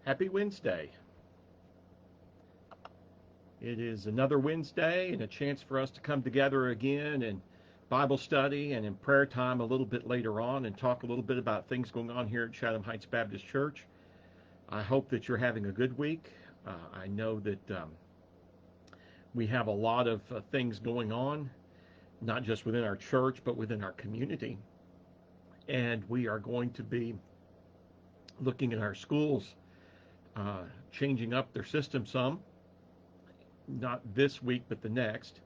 Happy Wednesday. It is another Wednesday and a chance for us to come together again in Bible study and in prayer time a little bit later on and talk a little bit about things going on here at Chatham Heights Baptist Church. I hope that you're having a good week. I know that we have a lot of things going on, not just within our church, but within our community. And we are going to be looking at our schools, changing up their system some, not this week, but the next,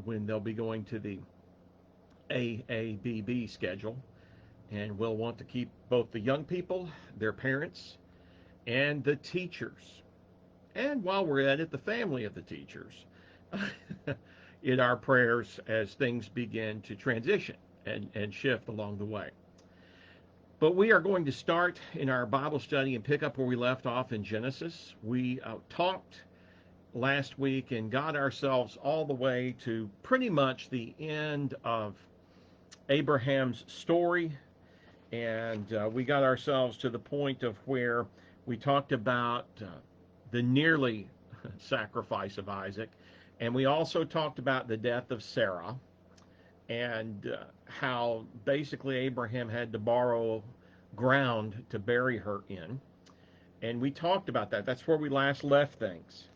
when they'll be going to the AABB schedule. And we'll want to keep both the young people, their parents, and the teachers. And while we're at it, the family of the teachers in our prayers as things begin to transition and shift along the way. But we are going to start in our Bible study and pick up where we left off in Genesis. We talked last week and got ourselves all the way to pretty much the end of Abraham's story. And we got ourselves to the point of where we talked about the nearly sacrifice of Isaac. And we also talked about the death of Sarah and how basically Abraham had to borrow ground to bury her in. And we talked about that. That's where we last left things.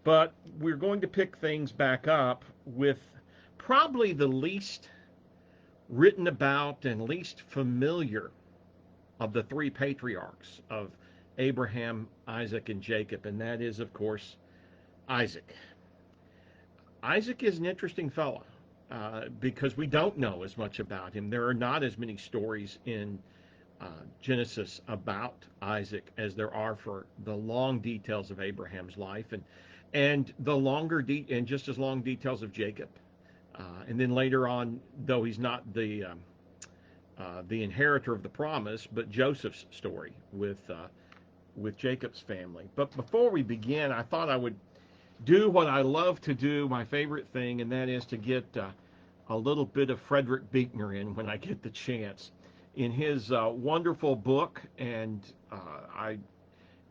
But we're going to pick things back up with probably the least written about and least familiar of the three patriarchs of Abraham, Isaac, and Jacob, and that is, of course, Isaac. Isaac is an interesting fellow because we don't know as much about him. There are not as many stories in Genesis about Isaac as there are for the long details of Abraham's life and the longer and just as long details of Jacob. And then later on, though he's not the inheritor of the promise, but Joseph's story with Jacob's family. But before we begin, I thought I would do what I love to do, my favorite thing, and that is to get a little bit of Frederick Buechner in when I get the chance. In his wonderful book, and if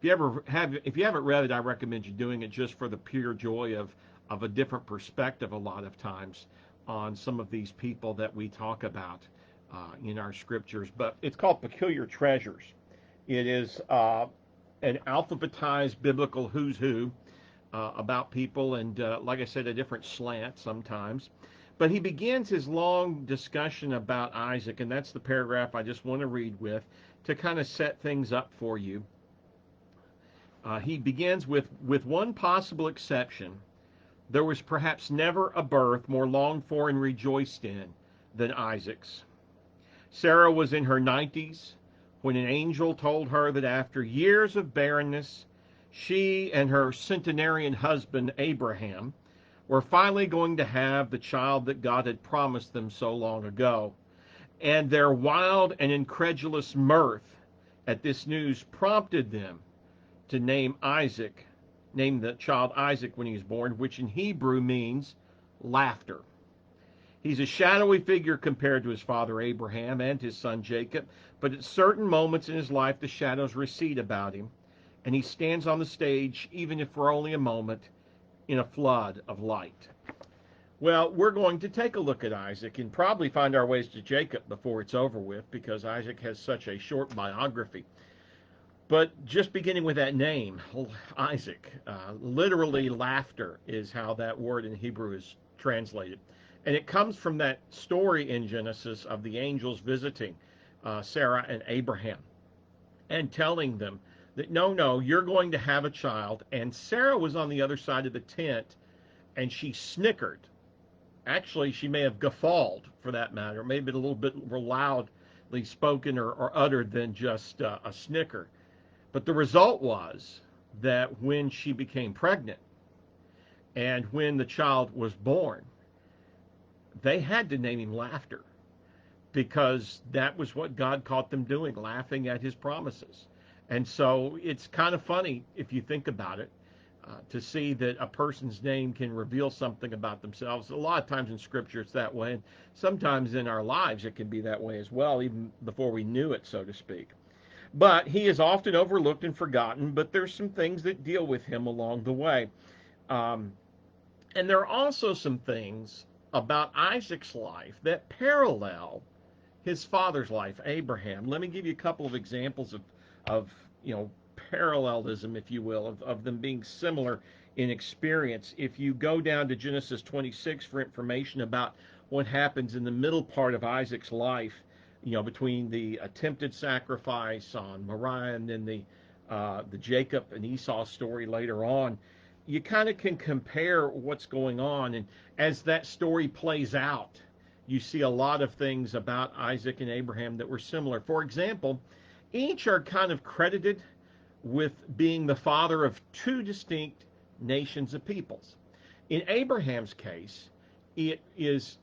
you haven't read it, I recommend you doing it just for the pure joy of a different perspective a lot of times on some of these people that we talk about in our scriptures. But it's called Peculiar Treasures. It is an alphabetized biblical who's who about people, and like I said, a different slant sometimes. But he begins his long discussion about Isaac, and that's the paragraph I just want to read with to kind of set things up for you. He begins with one possible exception, there was perhaps never a birth more longed for and rejoiced in than Isaac's. Sarah was in her 90s when an angel told her that after years of barrenness, she and her centenarian husband Abraham were finally going to have the child that God had promised them so long ago. And their wild and incredulous mirth at this news prompted them to name the child Isaac when he was born, which in Hebrew means laughter. He's a shadowy figure compared to his father Abraham and his son Jacob, but at certain moments in his life the shadows recede about him, and he stands on the stage, even if for only a moment, in a flood of light. Well, we're going to take a look at Isaac and probably find our ways to Jacob before it's over with, because Isaac has such a short biography. But just beginning with that name, Isaac, literally laughter is how that word in Hebrew is translated. And it comes from that story in Genesis of the angels visiting Sarah and Abraham and telling them that, no, you're going to have a child. And Sarah was on the other side of the tent, and she snickered. Actually, she may have guffawed, for that matter, maybe a little bit more loudly spoken or uttered than just a snicker. But the result was that when she became pregnant and when the child was born, they had to name him Laughter, because that was what God caught them doing, laughing at his promises. And so it's kind of funny, if you think about it, to see that a person's name can reveal something about themselves. A lot of times in Scripture it's that way, and sometimes in our lives it can be that way as well, even before we knew it, so to speak. But he is often overlooked and forgotten, but there's some things that deal with him along the way. Um, and there are also some things about Isaac's life that parallel his father's life, Abraham. Let me give you a couple of examples of parallelism, if you will, of them being similar in experience. If you go down to Genesis 26 for information about what happens in the middle part of Isaac's life, between the attempted sacrifice on Moriah and then the Jacob and Esau story later on, you kind of can compare what's going on. And as that story plays out, you see a lot of things about Isaac and Abraham that were similar. For example, each are kind of credited with being the father of two distinct nations of peoples. In Abraham's case, it is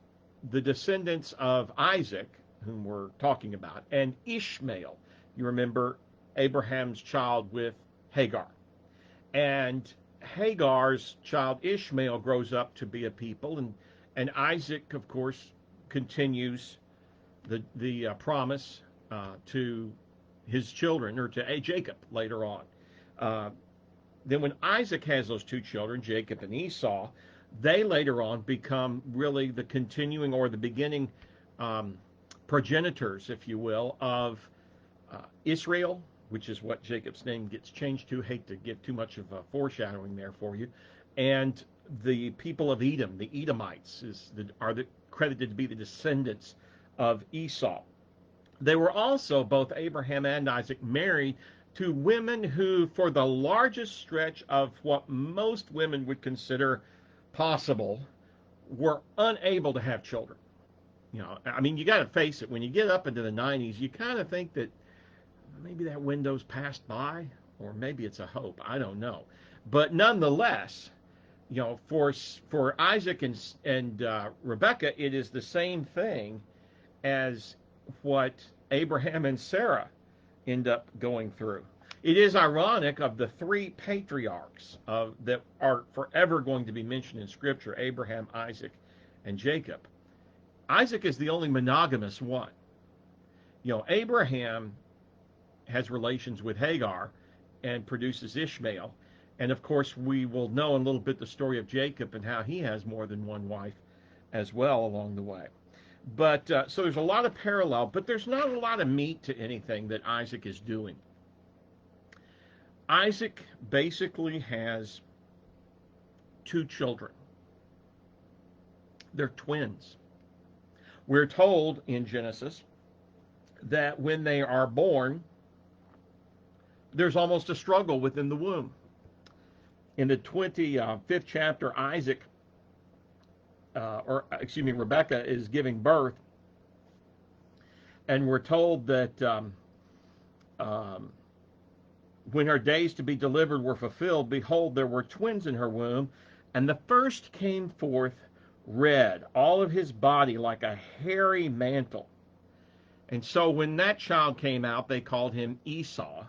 the descendants of Isaac, whom we're talking about, and Ishmael. You remember Abraham's child with Hagar. And Hagar's child Ishmael grows up to be a people, and Isaac, of course, continues the promise to his children, or to Jacob later on. Uh, then when Isaac has those two children, Jacob and Esau, they later on become really the continuing or the beginning um, progenitors, if you will, of Israel, which is what Jacob's name gets changed to. Hate to give too much of a foreshadowing there for you. And the people of Edom, the Edomites, are credited to be the descendants of Esau. They were also, both Abraham and Isaac, married to women who, for the largest stretch of what most women would consider possible, were unable to have children. I mean, you got to face it. When you get up into the 90s, you kind of think that maybe that window's passed by, or maybe it's a hope. I don't know. But nonetheless, for Isaac and Rebekah, it is the same thing as what Abraham and Sarah end up going through. It is ironic, of the three patriarchs that are forever going to be mentioned in Scripture, Abraham, Isaac, and Jacob, Isaac is the only monogamous one. Abraham has relations with Hagar and produces Ishmael. And of course, we will know in a little bit the story of Jacob and how he has more than one wife as well along the way. But so there's a lot of parallel, but there's not a lot of meat to anything that Isaac is doing. Isaac basically has two children. They're twins. We're told in Genesis that when they are born, there's almost a struggle within the womb. In the 25th chapter, Rebecca is giving birth, and we're told that when her days to be delivered were fulfilled, behold, there were twins in her womb, and the first came forth red, all of his body like a hairy mantle. And so when that child came out, they called him Esau.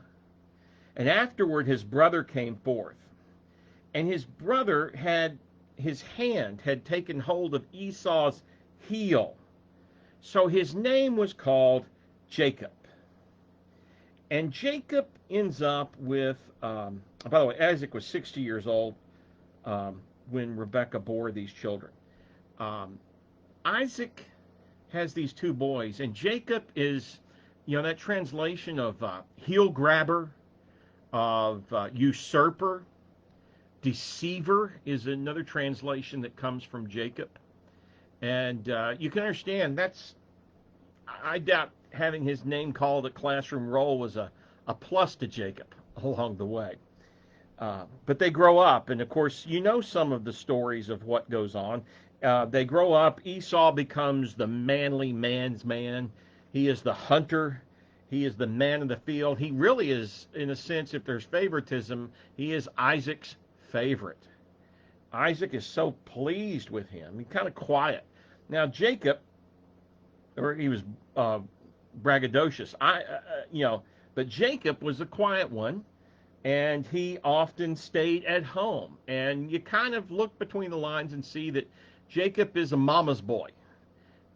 And afterward his brother came forth, and his brother his hand had taken hold of Esau's heel. So his name was called Jacob. And Jacob ends up with, by the way, Isaac was 60 years old when Rebekah bore these children. Isaac has these two boys, and Jacob is, that translation of heel grabber, of usurper, deceiver is another translation that comes from Jacob. And you can understand I doubt having his name called a classroom roll was a plus to Jacob along the way. But they grow up, and of course, some of the stories of what goes on. They grow up. Esau becomes the manly man's man. He is the hunter. He is the man of the field. He really is, in a sense, if there's favoritism, he is Isaac's favorite. Isaac is so pleased with him. He's kind of quiet. Now, Jacob, he was braggadocious. But Jacob was a quiet one, and he often stayed at home. And you kind of look between the lines and see that Jacob is a mama's boy.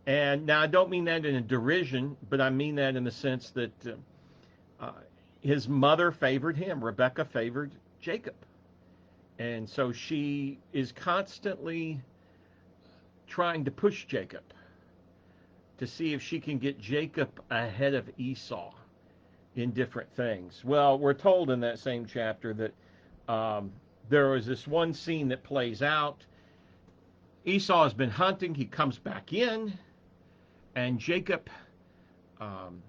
And now I don't mean that in a derision, but I mean that in the sense that his mother favored him. Rebecca favored Jacob. And so she is constantly trying to push Jacob to see if she can get Jacob ahead of Esau in different things. Well, we're told in that same chapter that there was this one scene that plays out. Esau has been hunting. He comes back in, and Jacob um,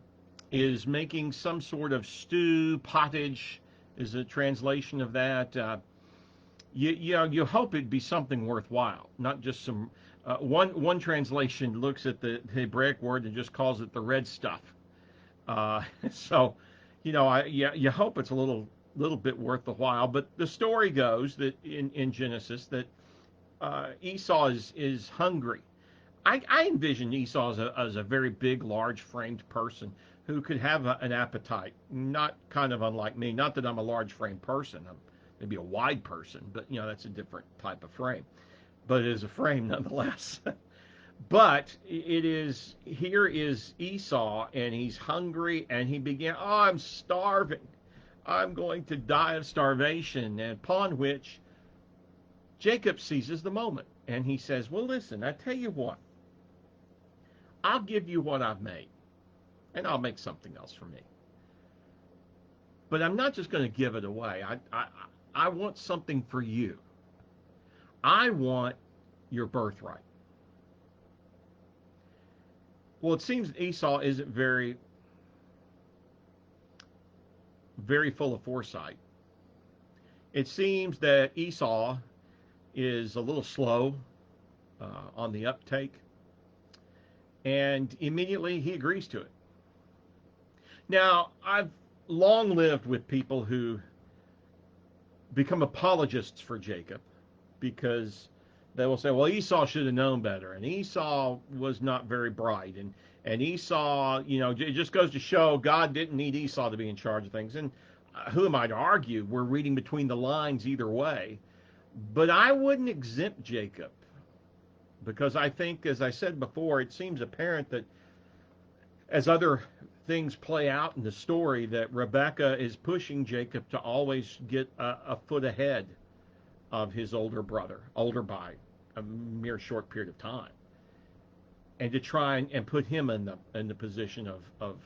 is making some sort of stew, pottage is a translation of that. You hope it'd be something worthwhile, not just some. One translation looks at the Hebraic word and just calls it the red stuff. So, you hope it's a little bit worth the while. But the story goes that in Genesis that Esau is hungry. I envision Esau as a very big, large framed person who could have an appetite, not kind of unlike me. Not that I'm a large framed person. I'm maybe a wide person, but that's a different type of frame. But it is a frame nonetheless. But here is Esau, and he's hungry, and he began, oh, I'm starving. I'm going to die of starvation. And upon which Jacob seizes the moment, and he says, well, listen, I tell you what, I'll give you what I've made, and I'll make something else for me. But I'm not just going to give it away. I want something for you. I want your birthright. Well, it seems Esau isn't very full of foresight. It seems that Esau is a little slow on the uptake, and immediately he agrees to it. Now, I've long lived with people who become apologists for Jacob because they will say, well, Esau should have known better, and Esau was not very bright, and Esau, it just goes to show God didn't need Esau to be in charge of things. And who am I to argue? We're reading between the lines either way. But I wouldn't exempt Jacob because I think, as I said before, it seems apparent that as other things play out in the story, that Rebekah is pushing Jacob to always get a foot ahead of his older brother, older by a mere short period of time, and to try and put him in the position of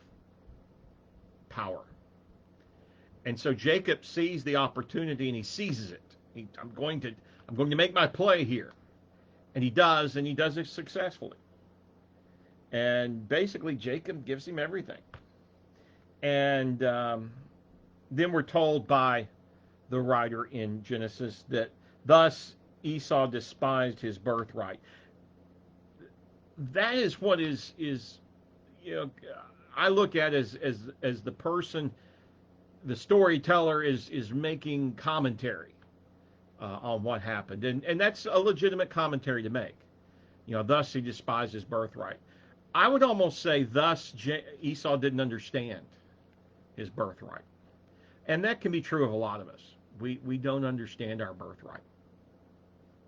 power. And so Jacob sees the opportunity and he seizes it. I'm going to make my play here, and he does it successfully. And basically, Jacob gives him everything. And then we're told by the writer in Genesis that thus Esau despised his birthright. That is what is I look at as the person, the storyteller is making commentary on what happened, and that's a legitimate commentary to make. Thus he despised his birthright. I would almost say thus Esau didn't understand his birthright, and that can be true of a lot of us. We don't understand our birthright,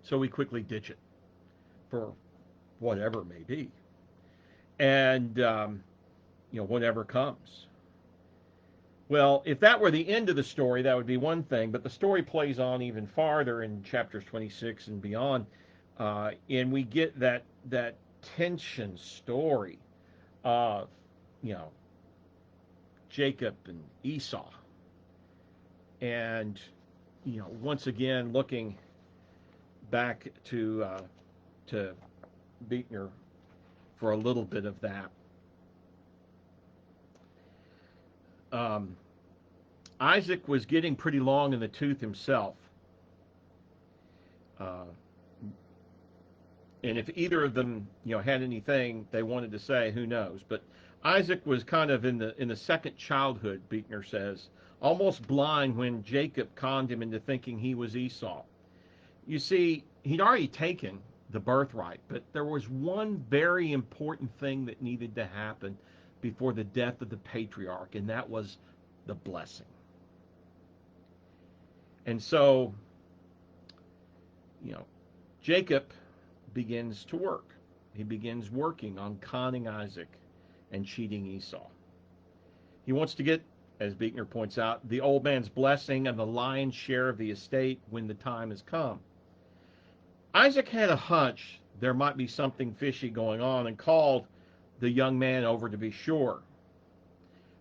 so we quickly ditch it for whatever it may be, and whatever comes. Well, if that were the end of the story, that would be one thing, but the story plays on even farther in chapters 26 and beyond, and we get that tension story of Jacob and Esau, and once again looking back to Beekner for a little bit of that. Isaac was getting pretty long in the tooth himself. And if either of them, had anything they wanted to say, who knows? But Isaac was kind of in the second childhood, Beekner says, almost blind when Jacob conned him into thinking he was Esau. You see, he'd already taken the birthright, but there was one very important thing that needed to happen before the death of the patriarch, and that was the blessing. And so, Jacob begins to work. He begins working on conning Isaac and cheating Esau. He wants to get as Buechner points out, the old man's blessing and the lion's share of the estate when the time has come. Isaac had a hunch there might be something fishy going on and called the young man over to be sure.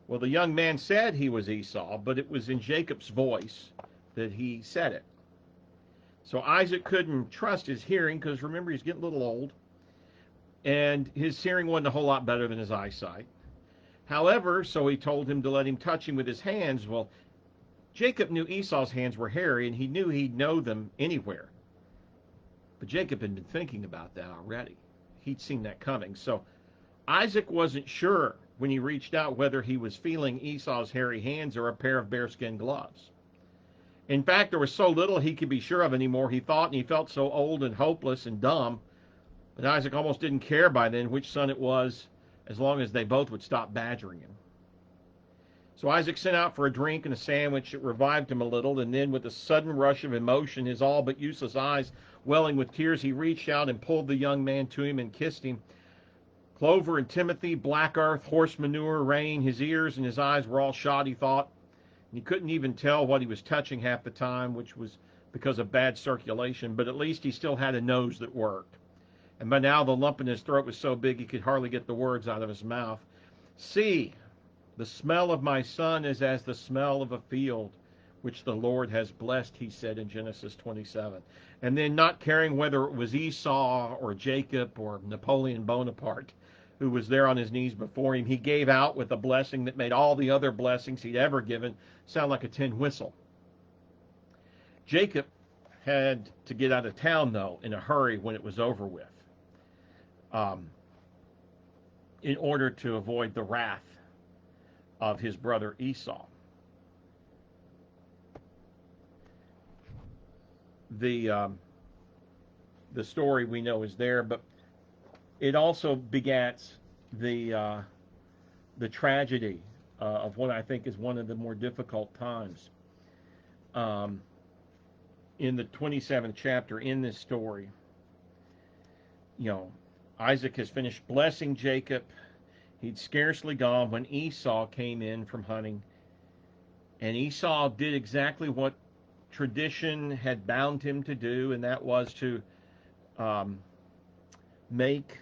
Well, the young man said he was Esau, but it was in Jacob's voice that he said it. So Isaac couldn't trust his hearing because, remember, he's getting a little old, and his hearing wasn't a whole lot better than his eyesight. However, so he told him to let him touch him with his hands. Well, Jacob knew Esau's hands were hairy, and he knew he'd know them anywhere. But Jacob had been thinking about that already. He'd seen that coming. So Isaac wasn't sure when he reached out whether he was feeling Esau's hairy hands or a pair of bearskin gloves. In fact, there was so little he could be sure of anymore, he thought, and he felt so old and hopeless and dumb that Isaac almost didn't care by then which son it was, as long as they both would stop badgering him. So Isaac sent out for a drink and a sandwich. It revived him a little, and then with a sudden rush of emotion, his all but useless eyes welling with tears, he reached out and pulled the young man to him and kissed him. Clover and Timothy, black earth, horse manure, rain, his ears and his eyes were all shot, he thought. And he couldn't even tell what he was touching half the time, which was because of bad circulation, but at least he still had a nose that worked. And by now the lump in his throat was so big he could hardly get the words out of his mouth. See, the smell of my son is as the smell of a field which the Lord has blessed, he said in Genesis 27. And then, not caring whether it was Esau or Jacob or Napoleon Bonaparte who was there on his knees before him, he gave out with a blessing that made all the other blessings he'd ever given sound like a tin whistle. Jacob had to get out of town, though, in a hurry when it was over with, in order to avoid the wrath of his brother Esau. The story we know is there, but it also begats the tragedy of what I think is one of the more difficult times. In the 27th chapter in this story, Isaac has finished blessing Jacob. He'd scarcely gone when Esau came in from hunting, and Esau did exactly what tradition had bound him to do, and that was to make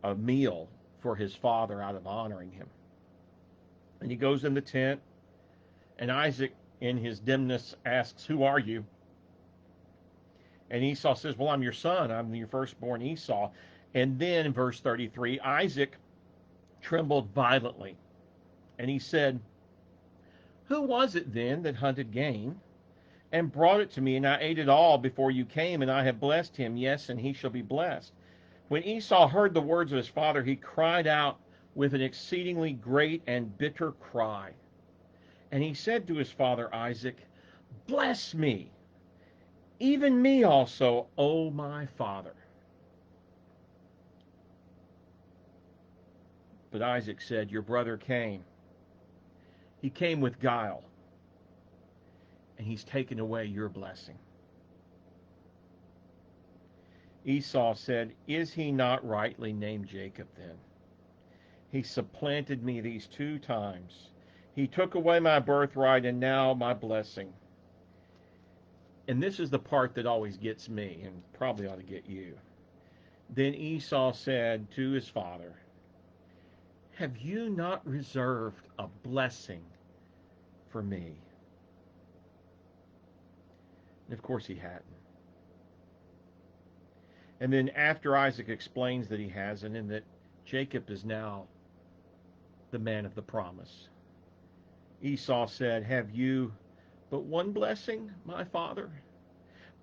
a meal for his father out of honoring him. And he goes in the tent, and Isaac, in his dimness, asks, "Who are you?" And Esau says, "Well, I'm your son. I'm your firstborn Esau." And then in verse 33, Isaac trembled violently, and he said, "Who was it then that hunted game and brought it to me, and I ate it all before you came, and I have blessed him, yes, and he shall be blessed." When Esau heard the words of his father, he cried out with an exceedingly great and bitter cry. And he said to his father Isaac, "Bless me, even me also, O my father." But Isaac said, "Your brother came. He came with guile, and he's taken away your blessing." Esau said, "Is he not rightly named Jacob then? He supplanted me these 2 times. He took away my birthright and now my blessing." And this is the part that always gets me and probably ought to get you. Then Esau said to his father, "Have you not reserved a blessing for me?" And of course he hadn't. And then after Isaac explains that he hasn't and that Jacob is now the man of the promise, Esau said, "Have you but one blessing, my father?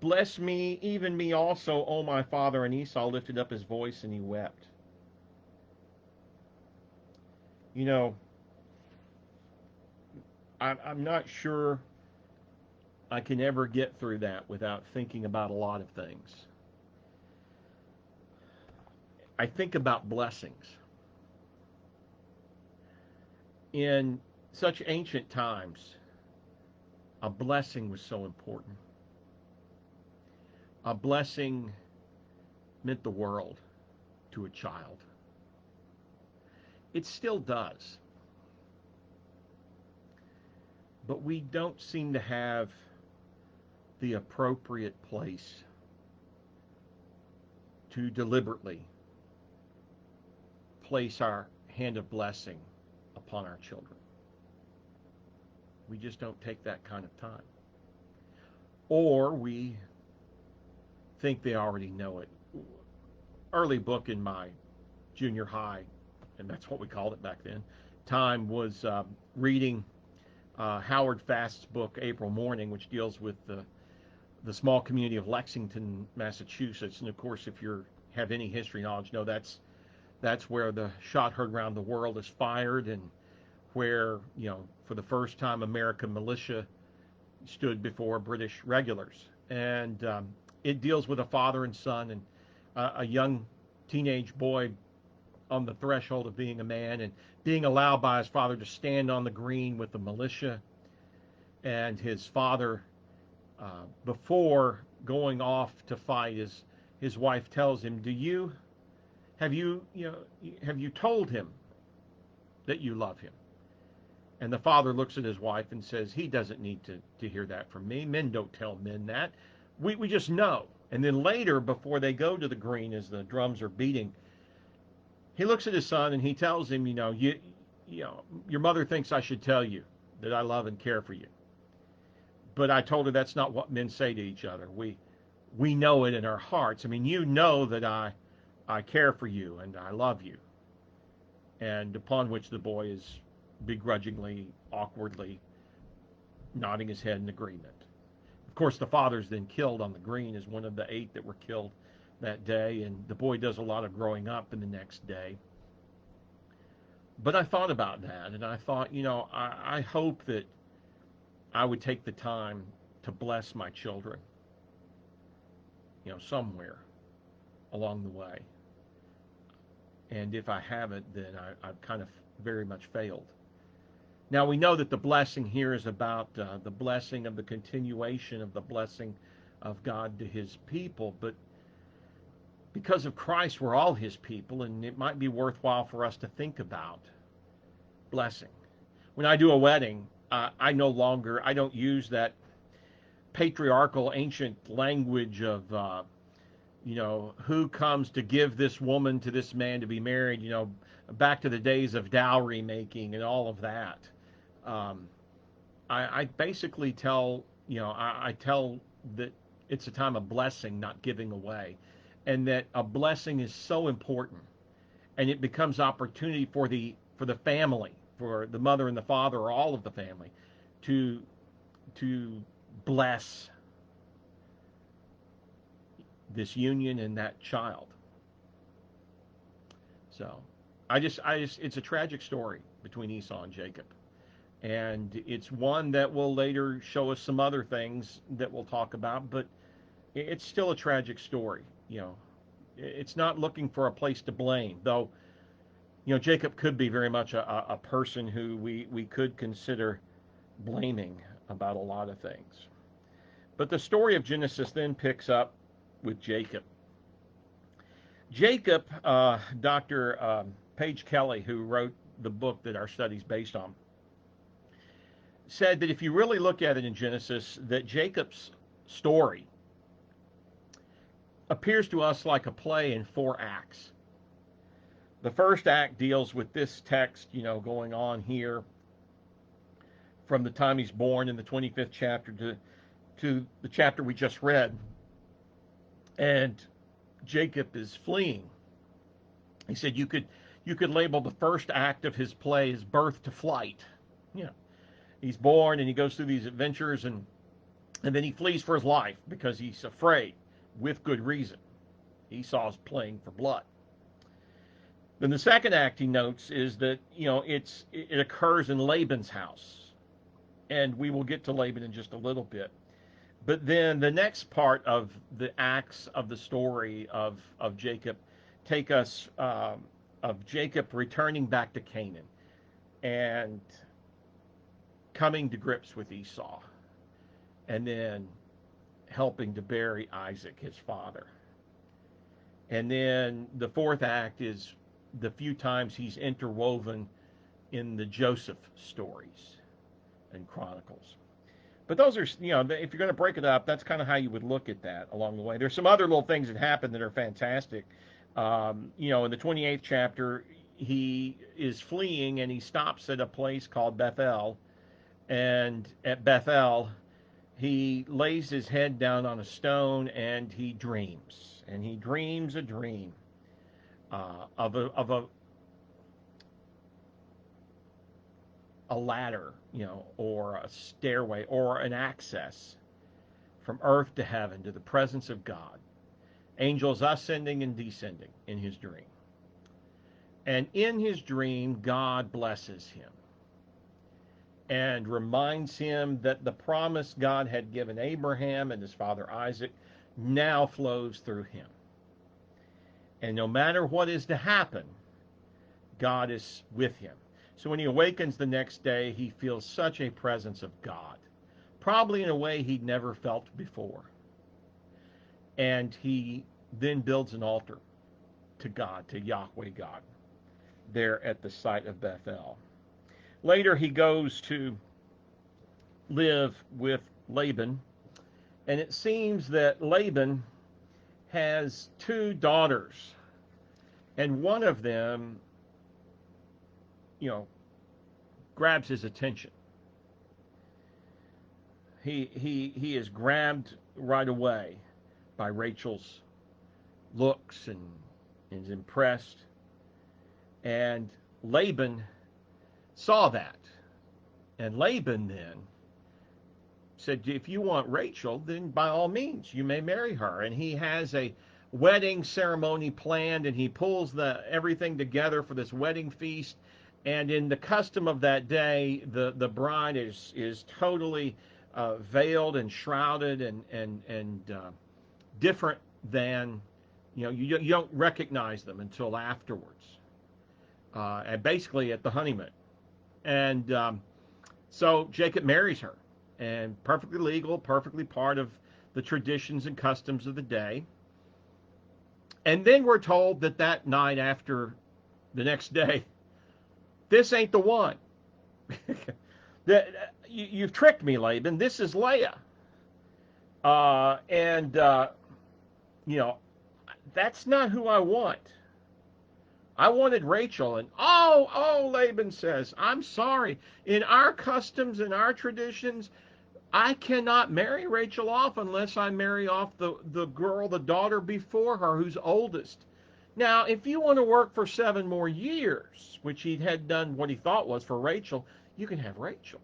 Bless me, even me also, O my father." And Esau lifted up his voice and he wept. I'm not sure I can ever get through that without thinking about a lot of things. I think about blessings. In such ancient times, a blessing was so important. A blessing meant the world to a child. It still does. but we don't seem to have the appropriate place to deliberately place our hand of blessing upon our children. We just don't take that kind of time. Or we think they already know it. Early book in my junior high, and that's what we called it back then, time was reading Howard Fast's book, April Morning, which deals with the small community of Lexington, Massachusetts. And of course, if you have any history knowledge, know that's where the shot heard around the world is fired, and where, for the first time, American militia stood before British regulars. And it deals with a father and son, and a young teenage boy on the threshold of being a man, and being allowed by his father to stand on the green with the militia. And his father, before going off to fight, his wife tells him, have you told him that you love him? And the father looks at his wife and says, he doesn't need to hear that from me. Men don't tell men that. We just know. And then later, before they go to the green, as the drums are beating, he looks at his son and he tells him, your mother thinks I should tell you that I love and care for you. But I told her that's not what men say to each other. We know it in our hearts. I mean, you know that I care for you and I love you. And upon which the boy is begrudgingly, awkwardly nodding his head in agreement. Of course, the father's then killed on the green as one of the 8 that were killed that day, and the boy does a lot of growing up in the next day. But I thought about that, and I thought, I hope that I would take the time to bless my children, somewhere along the way. And if I haven't, then I've kind of very much failed. Now, we know that the blessing here is about the blessing of the continuation of the blessing of God to his people. But because of Christ, we're all his people, and it might be worthwhile for us to think about blessing. When I do a wedding, I don't use that patriarchal ancient language of, who comes to give this woman to this man to be married, back to the days of dowry making and all of that. I basically tell, I tell that it's a time of blessing, not giving away, and that a blessing is so important, and it becomes opportunity for the family, for the mother and the father, or all of the family, to bless this union and that child. So, it's a tragic story between Esau and Jacob. And it's one that will later show us some other things that we'll talk about, but it's still a tragic story. It's not looking for a place to blame, though, Jacob could be very much a person who we could consider blaming about a lot of things. But the story of Genesis then picks up with Jacob. Jacob, Dr. Paige Kelly, who wrote the book that our study's based on, said that if you really look at it in Genesis, that Jacob's story appears to us like a play in 4 acts. The first act deals with this text, going on here from the time he's born in the 25th chapter to the chapter we just read. And Jacob is fleeing. He said you could label the first act of his play as birth to flight. He's born and he goes through these adventures, and then he flees for his life because he's afraid, with good reason. Esau's playing for blood. Then the second act, he notes, is that it occurs in Laban's house, and we will get to Laban in just a little bit. But then the next part of the acts of the story of Jacob take us of Jacob returning back to Canaan and coming to grips with Esau, and then helping to bury Isaac, his father. And then the fourth act is the few times he's interwoven in the Joseph stories. and Chronicles. But those are, if you're going to break it up, that's kind of how you would look at that along the way. There's some other little things that happen that are fantastic. In the 28th chapter, he is fleeing and he stops at a place called Bethel. And at Bethel, he lays his head down on a stone and he dreams. And he dreams a dream of a ladder, or a stairway or an access from earth to heaven to the presence of God. Angels ascending and descending in his dream. And in his dream, God blesses him and reminds him that the promise God had given Abraham and his father Isaac now flows through him. And no matter what is to happen, God is with him. So when he awakens the next day, he feels such a presence of God, probably in a way he'd never felt before. And he then builds an altar to God, to Yahweh God, there at the site of Bethel. Later, he goes to live with Laban, and it seems that Laban has two daughters, and one of them, grabs his attention. He is grabbed right away by Rachel's looks and is impressed. And Laban saw that. And Laban then said, if you want Rachel, then by all means, you may marry her. And he has a wedding ceremony planned, and he pulls everything together for this wedding feast. And in the custom of that day, the bride is totally veiled and shrouded and different than, you don't recognize them until afterwards, and basically at the honeymoon. And so Jacob marries her, and perfectly legal, perfectly part of the traditions and customs of the day. And then we're told that night, after the next day, this ain't the one. You've tricked me, Laban. This is Leah. That's not who I want. I wanted Rachel. And Laban says, I'm sorry. In our customs and our traditions, I cannot marry Rachel off unless I marry off the girl, the daughter before her, who's oldest. Now, if you want to work for 7 more years, which he had done what he thought was for Rachel, you can have Rachel.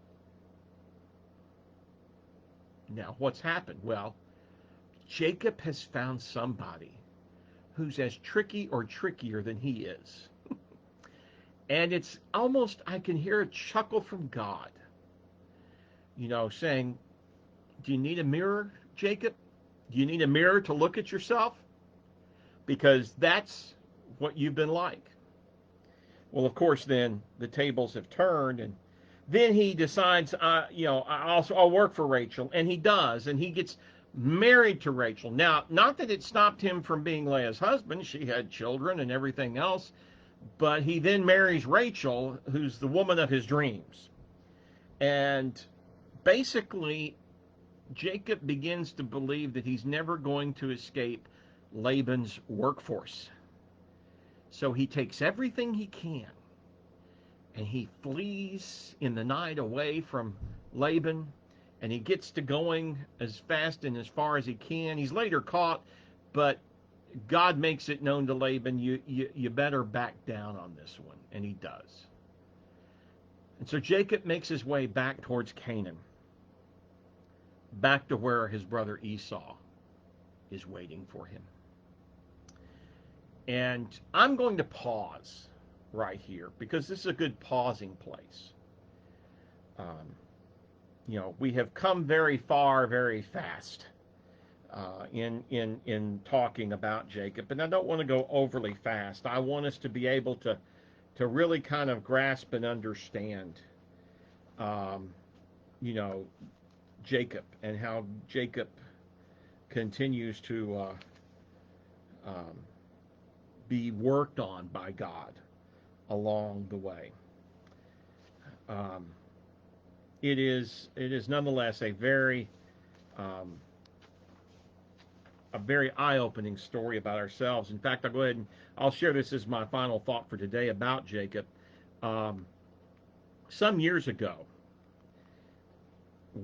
Now, what's happened? Well, Jacob has found somebody who's as tricky or trickier than he is. And it's almost, I can hear a chuckle from God, saying, do you need a mirror, Jacob? Do you need a mirror to look at yourself? Because that's what you've been like. Well, of course, then the tables have turned, and then he decides, I'll work for Rachel, and he does, and he gets married to Rachel. Now, not that it stopped him from being Leah's husband. She had children and everything else, but he then marries Rachel, who's the woman of his dreams. And basically, Jacob begins to believe that he's never going to escape Laban's workforce. So he takes everything he can, and he flees in the night away from Laban, and he gets to going as fast and as far as he can. He's later caught, but God makes it known to Laban, you better back down on this one, and he does. And so Jacob makes his way back towards Canaan, back to where his brother Esau is waiting for him. And I'm going to pause right here because this is a good pausing place. We have come very far, very fast in talking about Jacob, and I don't want to go overly fast. I want us to be able to really kind of grasp and understand, Jacob and how Jacob continues to be worked on by God along the way. it is nonetheless um, a very eye-opening story about ourselves. In fact, I'll go ahead and I'll share this as my final thought for today about Jacob. Um, some years ago,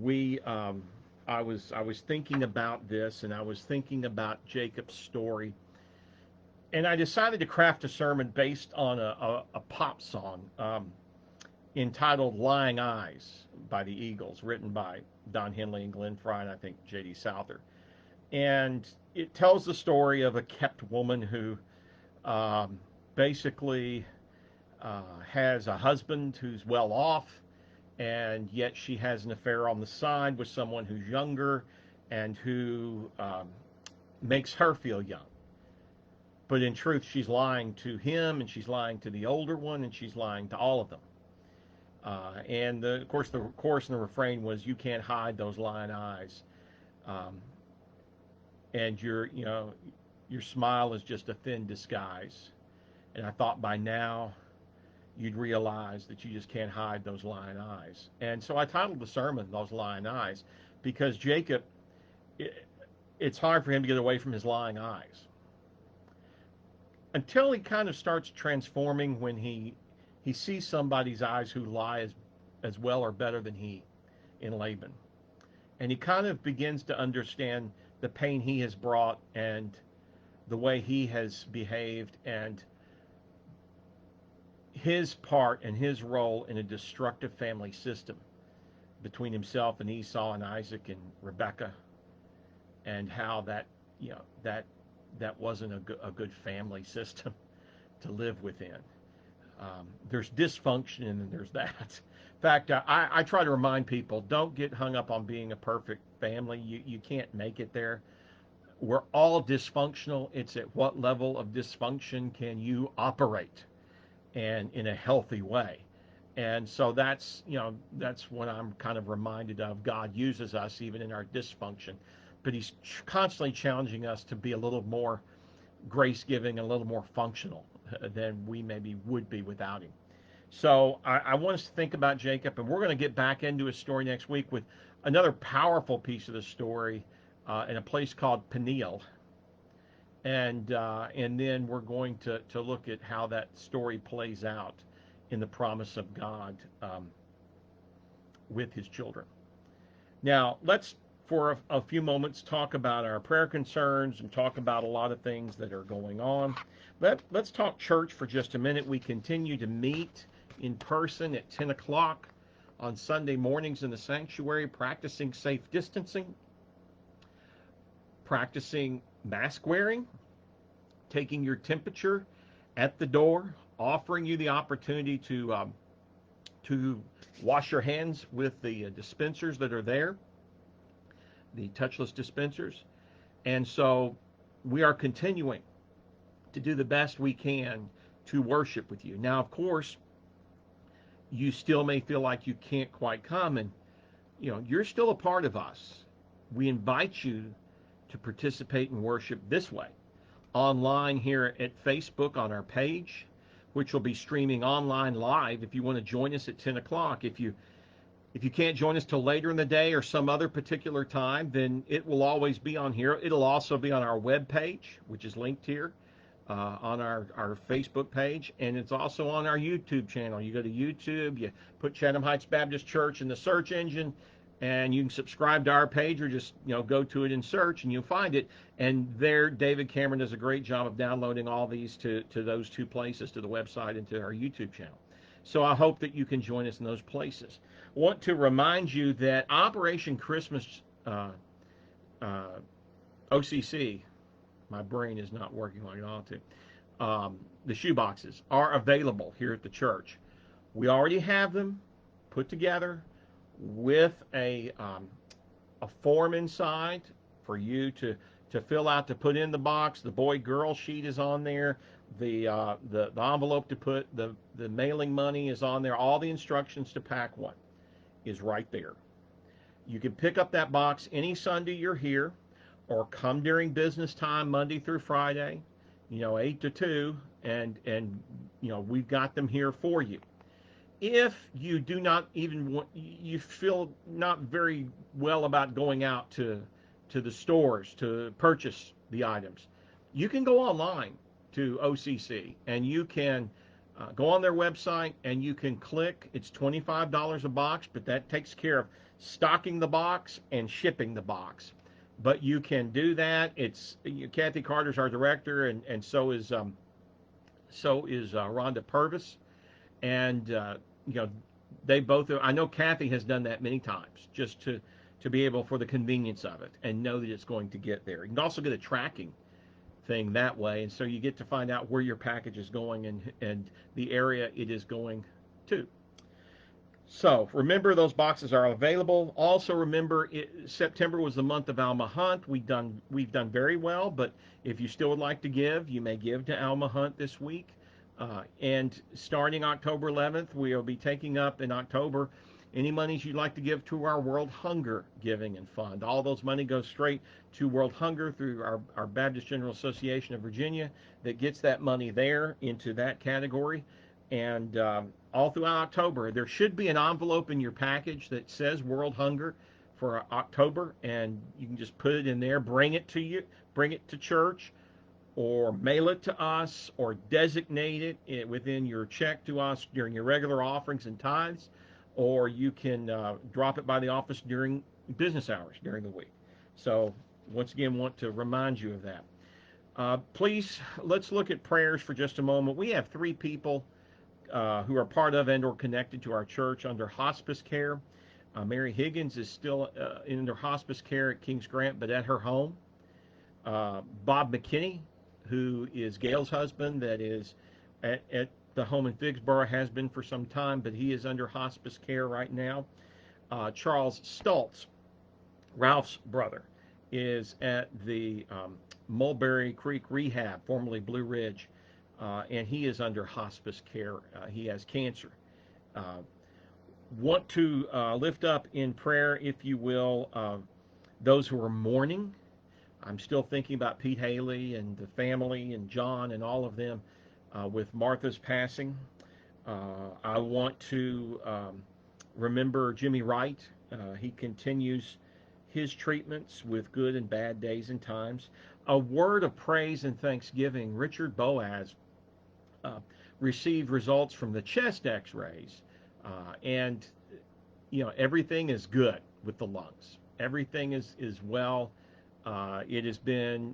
we I was thinking about this, and I was thinking about Jacob's story, and I decided to craft a sermon based on a pop song entitled "Lying Eyes" by the Eagles, written by Don Henley and Glenn Frey, and I think J.D. Souther. And it tells the story of a kept woman who um, basically has a husband who's well off, and yet she has an affair on the side with someone who's younger and who makes her feel young. But in truth, she's lying to him, and she's lying to the older one, and she's lying to all of them. And of course, the chorus and the refrain was, "You can't hide those lying eyes," um, and your smile is just a thin disguise. And I thought by now you'd realize that you just can't hide those lying eyes. And so I titled the sermon "Those Lying Eyes," because Jacob, it, it's hard for him to get away from his lying eyes until he kind of starts transforming when he sees somebody's eyes who lie as well or better than he in Laban. And he kind of begins to understand the pain he has brought and the way he has behaved and his part and his role in a destructive family system between himself and Esau and Isaac and Rebekah, and how that wasn't a good family system to live within. There's dysfunction and then there's that. In fact, I try to remind people, don't get hung up on being a perfect family. You can't make it there. We're all dysfunctional. It's at what level of dysfunction can you operate and in a healthy way. And so that's what I'm kind of reminded of. God uses us even in our dysfunction, but he's constantly challenging us to be a little more grace giving and a little more functional than we maybe would be without him. So I want us to think about Jacob, and we're going to get back into his story next week with another powerful piece of the story in a place called Peniel, and then we're going to look at how that story plays out in the promise of God with his children. Now, let's, for a few moments, talk about our prayer concerns and talk about a lot of things that are going on. Let's talk church for just a minute. We continue to meet in person at 10 o'clock on Sunday mornings in the sanctuary, practicing safe distancing, practicing mask wearing, taking your temperature at the door, offering you the opportunity to wash your hands with the dispensers that are there, the touchless dispensers. And so we are continuing to do the best we can to worship with you. Now, of course, you still may feel like you can't quite come, and you're still a part of us. We invite you to participate in worship this way: online here at Facebook on our page, which will be streaming online live if you want to join us at 10 o'clock. If you can't join us till later in the day or some other particular time, then it will always be on here. It'll also be on our web page, which is linked here on our Facebook page, and it's also on our YouTube channel. You go to YouTube, you put Chatham Heights Baptist Church in the search engine, and you can subscribe to our page, or just go to it and search, and you'll find it. And there, David Cameron does a great job of downloading all these to those two places, to the website and to our YouTube channel. So I hope that you can join us in those places. I want to remind you that Operation Christmas OCC, my brain is not working like it ought to. The shoe boxes are available here at the church. We already have them put together with a form inside for you to fill out, to put in the box. The boy-girl sheet is on there. The envelope to put the mailing money is on there. All the instructions to pack one is right there. You can pick up that box any Sunday you're here, or come during business time, Monday through Friday, 8 to 2, and we've got them here for you. if you do not even want, you feel not very well about going out to the stores to purchase the items, you can go online to OCC and you can go on their website and you can click. It's $25 a box, but that takes care of stocking the box and shipping the box. But you can do that. It's Kathy Carter's our director, and so is Rhonda Purvis, and you know they both. I know Kathy has done that many times just to be able for the convenience of it and know that it's going to get there. You can also get a tracking thing that way, and so you get to find out where your package is going and the area it is going to. So remember, those boxes are available. Also remember, September was the month of Alma Hunt. We've done very well, but if you still would like to give, you may give to Alma Hunt this week. And starting October 11th, we will be taking up in October any monies you'd like to give to our World Hunger Giving and Fund. All those money goes straight to World Hunger through our Baptist General Association of Virginia that gets that money there into that category. And all throughout October, there should be an envelope in your package that says World Hunger for October, and you can just put it in there, bring it to church, or mail it to us, or designate it within your check to us during your regular offerings and tithes, or you can drop it by the office during business hours during the week. So once again, want to remind you of that. Please, let's look at prayers for just a moment. We have 3 people who are part of and or connected to our church under hospice care. Mary Higgins is still under hospice care at Kings Grant, but at her home. Bob McKinney, who is Gail's husband, that is at the home in Figsboro, has been for some time, but he is under hospice care right now. Charles Stultz, Ralph's brother, is at the Mulberry Creek Rehab, formerly Blue Ridge, and he is under hospice care. He has cancer. Want to lift up in prayer, if you will, those who are mourning. I'm still thinking about Pete Haley and the family and John and all of them with Martha's passing. I want to remember Jimmy Wright. He continues his treatments with good and bad days and times. A word of praise and thanksgiving. Richard Boaz received results from the chest x-rays, and everything is good with the lungs. Everything is well. It has been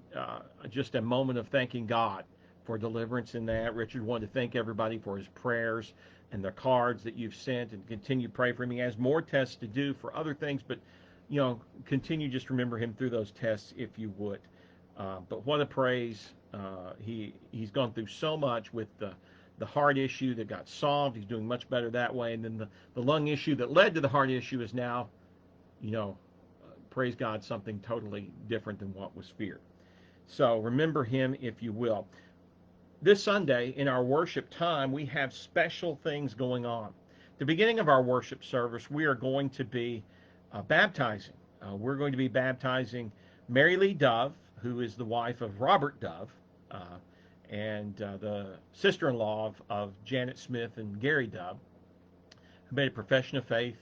just a moment of thanking God for deliverance in that. Richard wanted to thank everybody for his prayers and the cards that you've sent, and continue to pray for him. He has more tests to do for other things, but continue just remember him through those tests if you would. But what a praise. He's gone through so much with the heart issue that got solved. He's doing much better that way. And then the lung issue that led to the heart issue is now, praise God, something totally different than what was feared. So remember him if you will. This Sunday in our worship time, we have special things going on. At the beginning of our worship service, we are going to be baptizing. We're going to be baptizing Mary Lee Dove, who is the wife of Robert Dove, and the sister-in-law of Janet Smith and Gary Dove, who made a profession of faith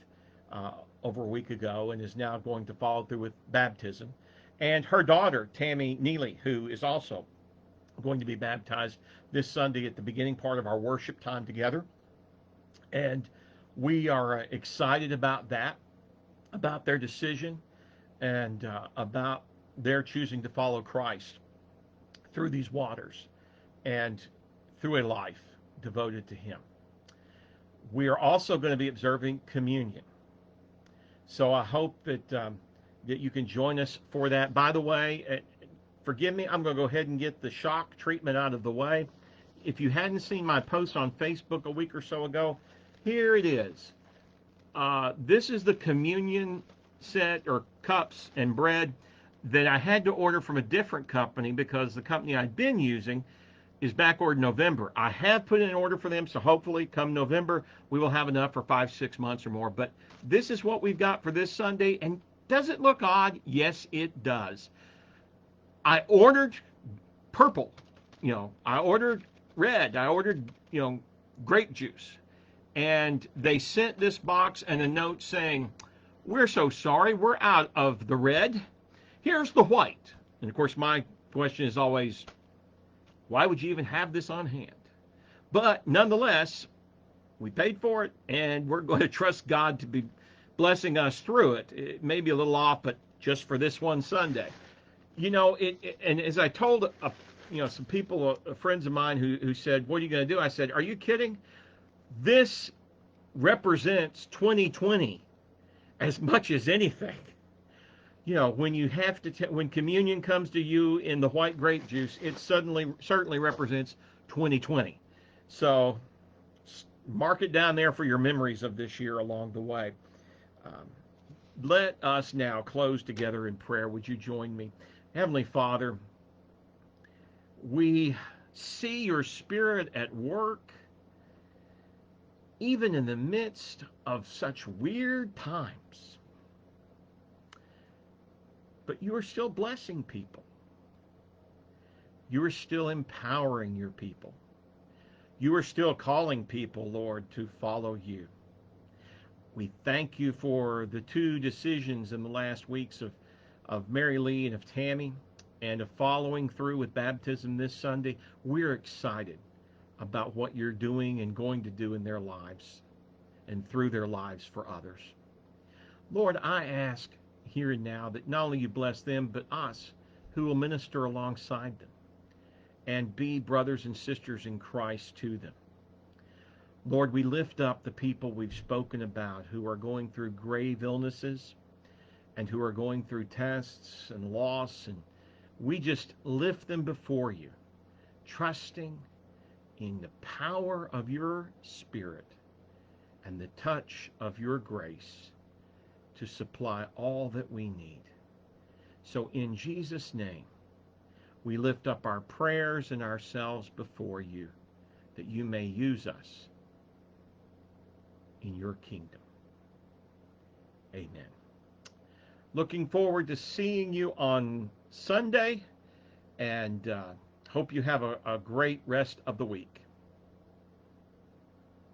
over a week ago and is now going to follow through with baptism. And her daughter, Tammy Neely, who is also going to be baptized this Sunday at the beginning part of our worship time together. And we are excited about that, about their decision, and about their choosing to follow Christ through these waters and through a life devoted to him. We are also going to be observing communion. So I hope that you can join us for that. By the way, forgive me, I'm going to go ahead and get the shock treatment out of the way. If you hadn't seen my post on Facebook a week or so ago, here it is. This is the communion set or cups and bread that I had to order from a different company because the company I'd been using is back ordered in November. I have put in an order for them, so hopefully come November we will have enough for 5-6 months or more. But this is what we've got for this Sunday. And does it look odd? Yes, it does. I ordered purple. I ordered red. I ordered, grape juice. and they sent this box and a note saying, "We're so sorry, we're out of the red. Here's the white." And of course, my question is always, why would you even have this on hand? But nonetheless, we paid for it, and we're going to trust God to be blessing us through it. It may be a little off, but just for this one Sunday. And as I told some people, friends of mine who said, "What are you going to do?" I said, "Are you kidding? This represents 2020 as much as anything. When you have to, when communion comes to you in the white grape juice, it certainly represents 2020. So mark it down there for your memories of this year along the way. Um, let us now close together in prayer. Would you join me? Heavenly Father, we see your Spirit at work, even in the midst of such weird times. But you are still blessing people. You are still empowering your people. You are still calling people, Lord, to follow you. We thank you for the two decisions in the last weeks of Mary Lee and of Tammy, and of following through with baptism this Sunday. We're excited about what you're doing and going to do in their lives and through their lives for others. Lord, I ask here and now that not only you bless them, but us who will minister alongside them and be brothers and sisters in Christ to them. Lord, we lift up the people we've spoken about who are going through grave illnesses and who are going through tests and loss, and we just lift them before you, trusting in the power of your Spirit and the touch of your grace to supply all that we need. So in Jesus' name, we lift up our prayers and ourselves before you, that you may use us in your kingdom. Amen. Looking forward to seeing you on Sunday, and hope you have a great rest of the week.